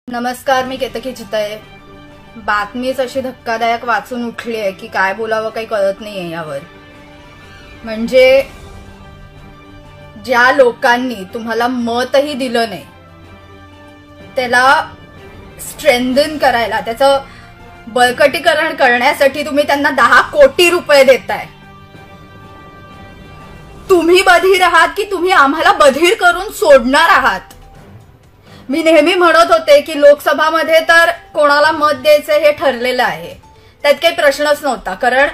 नमस्कार, मी केतकी चितळे. बातमीच अशी धक्कादायक वाचून उठली आहे की काय बोलावं काही कळत नाहीये यावर. म्हणजे ज्या लोकांनी तुम्हाला मतही दिलं नाही त्याला स्ट्रेंथन करायला, त्याचं बळकटीकरण करण्यासाठी तुम्ही त्यांना 10 कोटी रुपये देताय. तुम्ही बधीर आहात की तुम्ही आम्हाला बधीर करून सोडणार आहात? मी नेहमी म्हणत होते की लोकसभामध्ये तर कोणाला मत द्यायचं हे ठरलेलं आहे, त्यात काही प्रश्नच नव्हता. कारण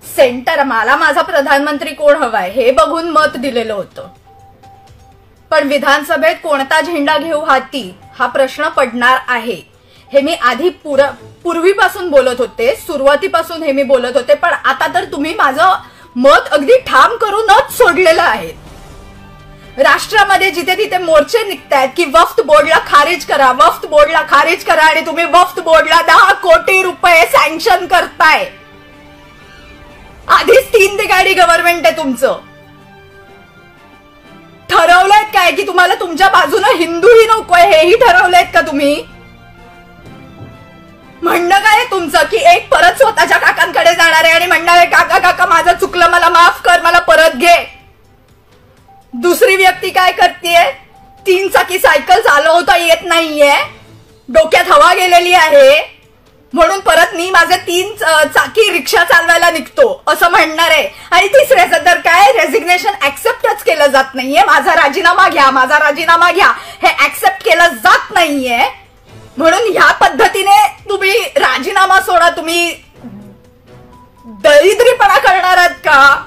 सेंटर मला माझा प्रधानमंत्री कोण हवाय हे बघून मत दिलेलं होतं. पण विधानसभेत कोणता झेंडा घेऊ हाती हा प्रश्न पडणार आहे हे मी आधी पूर्वीपासून बोलत होते, सुरुवातीपासून हे मी बोलत होते. पण आता तर तुम्ही माझं मत अगदी ठाम करूनच सोडलेलं आहे. राष्ट्रामध्ये जिथे तिथे मोर्चे निघतायत की वक्फ बोर्डला खारिज करा, वक्फ बोर्डला खारिज करा, आणि तुम्ही वक्फ बोर्डला 10 कोटी रुपये सँक्शन करताय. आधीच 3 तिघाडी गव्हर्नमेंट आहे तुमचं. ठरवलंय काय की तुम्हाला तुमच्या बाजूने हिंदूही नकोय हेही ठरवलंय का तुम्ही? म्हणणं काय तुमचं की एक परत स्वतःच्या काकांकडे जाणार आहे आणि म्हणणार आहे काका काका माझं चुकलं, मला माफ कर, मला परत घे. दुसरी व्यक्ती काय करतेय? 3 चाकी सायकल चालवता येत नाहीये, डोक्यात हवा गेलेली आहे, म्हणून परत मी माझे 3 चाकी रिक्षा चालवायला निघतो असं म्हणणार आहे. आणि तिसऱ्याचं तर काय, रेझिग्नेशन ऍक्सेप्टच केलं जात नाहीये. माझा राजीनामा घ्या, माझा राजीनामा घ्या हे ऍक्सेप्ट केलं जात नाहीये. म्हणून ह्या पद्धतीने तुम्ही राजीनामा सोडा. तुम्ही दरिद्रीपणा करणार आहात का?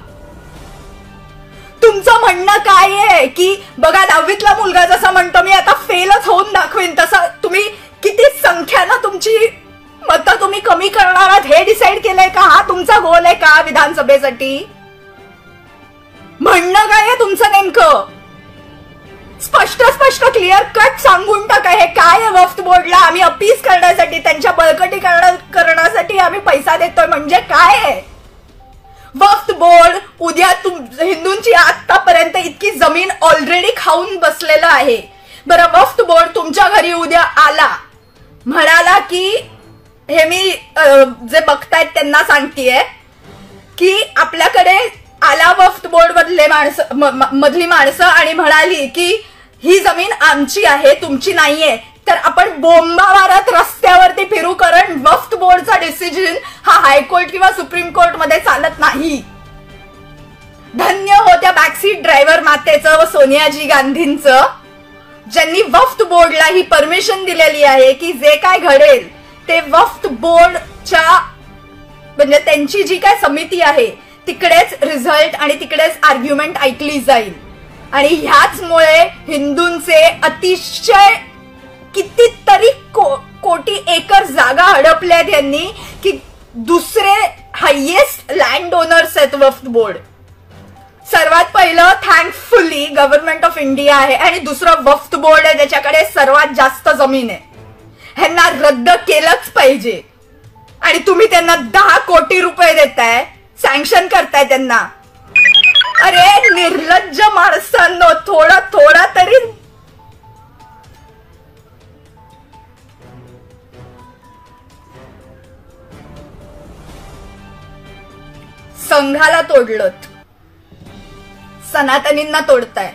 तुमचं म्हणणं काय आहे की बघा 10वीतला मुलगा जसा म्हणतो मी आता फेलच होऊन दाखवेन, तसं तुम्ही किती संख्यानं तुमची मतं तुम्ही कमी करणार आहात हे डिसाईड केलंय का? हा तुमचा गोल आहे का विधानसभेसाठी? म्हणणं काय आहे तुमचं नेमकं? स्पष्ट क्लिअर कट सांगून टाका हे काय आहे. वक्फ बोर्डला आम्ही अपील करण्यासाठी, त्यांच्या बळकटीकरण करण्यासाठी आम्ही पैसा देतोय म्हणजे काय आहे? वक्फ बोर्ड उद्या हिंदूंची आतापर्यंत इतकी जमीन ऑलरेडी खाऊन बसलेलं आहे. बरं, वक्फ बोर्ड तुमच्या घरी उद्या आला, म्हणाला की हे मी जे बघतायत त्यांना सांगतेय की आपल्याकडे आला वक्फ बोर्ड मधली माणसं आणि म्हणाली की ही जमीन आमची आहे तुमची नाहीये, तर आपण बोंबा मारत रस्त्यावरती फिरू, कारण वक्फ बोर्डचा डिसिजन हा हायकोर्ट किंवा सुप्रीम कोर्ट मध्ये चालत नाही. धन्य हो त्या बॅकसीट ड्रायव्हर मातेचं व सोनियाजी गांधींचं, ज्यांनी वक्फ बोर्डला ही परमिशन दिलेली आहे की जे काय घडेल ते वक्फ बोर्डच्या म्हणजे त्यांची जी काय समिती आहे तिकडेच रिझल्ट आणि तिकडेच आर्ग्युमेंट ऐकली जाईल. आणि ह्याचमुळे हिंदूंचे अतिशय कितीतरी कोटी एकर जागा हडपल्यात यांनी की दुसरे हायेस्ट लँड ओनर्स आहेत वक्फ बोर्ड. सर्वात पहिलं थँकफुली गव्हर्नमेंट ऑफ इंडिया आहे आणि दुसरं वक्फ बोर्ड आहे ज्याच्याकडे सर्वात जास्त जमीन आहे. ह्यांना रद्द केलंच पाहिजे. आणि तुम्ही त्यांना 10 कोटी रुपये देताय, सँक्शन करताय त्यांना. अरे निर्लज्ज माणसांनो, थोडा तरी संघाला तोडलत, सनातनींना तोडताय.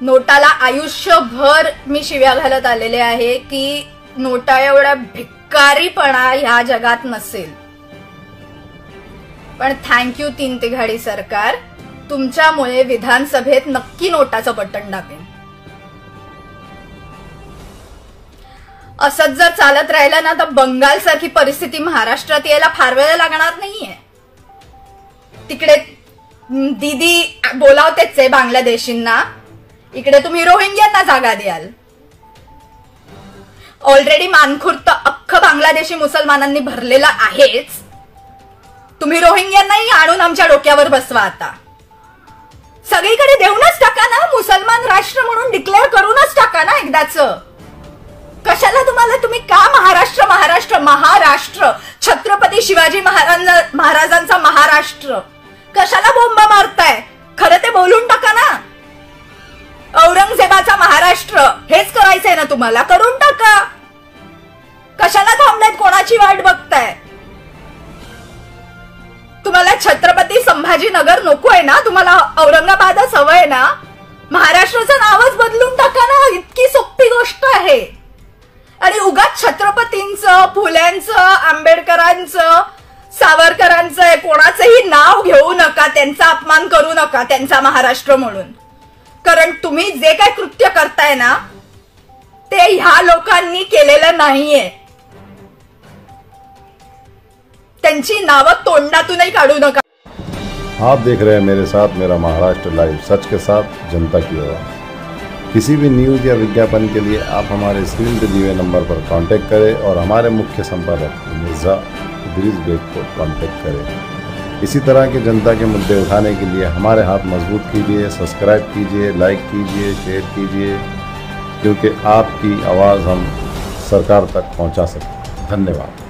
नोटाला आयुष्यभर मी शिव्या घालत आलेले आहे की नोटा एवढा भिकारीपणा ह्या जगात नसेल. पण थँक्यू 3 तिघाडी सरकार, तुमच्यामुळे विधानसभेत नक्की नोटाचं बटन दाबेन. असंच जर चालत राहिलं ना तर बंगाल सारखी परिस्थिती महाराष्ट्रात यायला फार वेळ लागणार नाहीये. तिकडे दीदी बोलावतेच आहे बांगलादेशींना, इकडे तुम्ही रोहिंग्यांना जागा द्याल. ऑलरेडी मानखुर्द अख्खं बांगलादेशी मुसलमानांनी भरलेला आहेच, तुम्ही रोहिंग्यांनाही आणून आमच्या डोक्यावर बसवा. आता सगळीकडे देऊनच टाका ना, मुसलमान राष्ट्र म्हणून डिक्लेअर करूनच टाका ना एकदाच. कशाला तुम्ही का महाराष्ट्र छत्रपती शिवाजी महाराजांचा महाराष्ट्र कशाला बोंबा मारताय? खरं ते बोलून टाका ना. औरंगजेबाचा महाराज ना तुम्हाला, करून टाका. कशाला थांबलायत, कोणाची वाट बघताय? तुम्हाला छत्रपती संभाजीनगर नको आहे ना, तुम्हाला औरंगाबादच हवं आहे ना, महाराष्ट्राचं नावच बदलून टाका ना, इतकी सोपी गोष्ट आहे. आणि उगाच छत्रपतींचं, फुल्यांचं, आंबेडकरांचं, सावरकरांचं कोणाचंही नाव घेऊ नका, त्यांचा अपमान करू नका त्यांचा महाराष्ट्र म्हणून. कारण तुम्ही जे काय कृत्य करताय ना ते ह्या लोकांनी केलेलं नाहीये. त्यांची नावं तोंडातूनही काढू नका. आप देख रहे हैं मेरे साथ मेरा महाराष्ट्र लाइव, सच के साथ जनता की आवाज़. किसी भी न्यूज़ या विज्ञापन के लिए आप हमारे स्क्रीन पर दिए नंबर पर कांटेक्ट करें और हमारे मुख्य संपादक मिर्ज़ा इदरीस बेग को कांटेक्ट करें. इसी तरह के जनता के मुद्दे उठाने के लिए हमारे हाथ मजबूत कीजिए, सब्सक्राइब कीजिए, लाइक कीजिए, शेयर कीजिए, क्योंकि आपकी आवाज़ हम सरकार तक पहुंचा सकते हैं. धन्यवाद.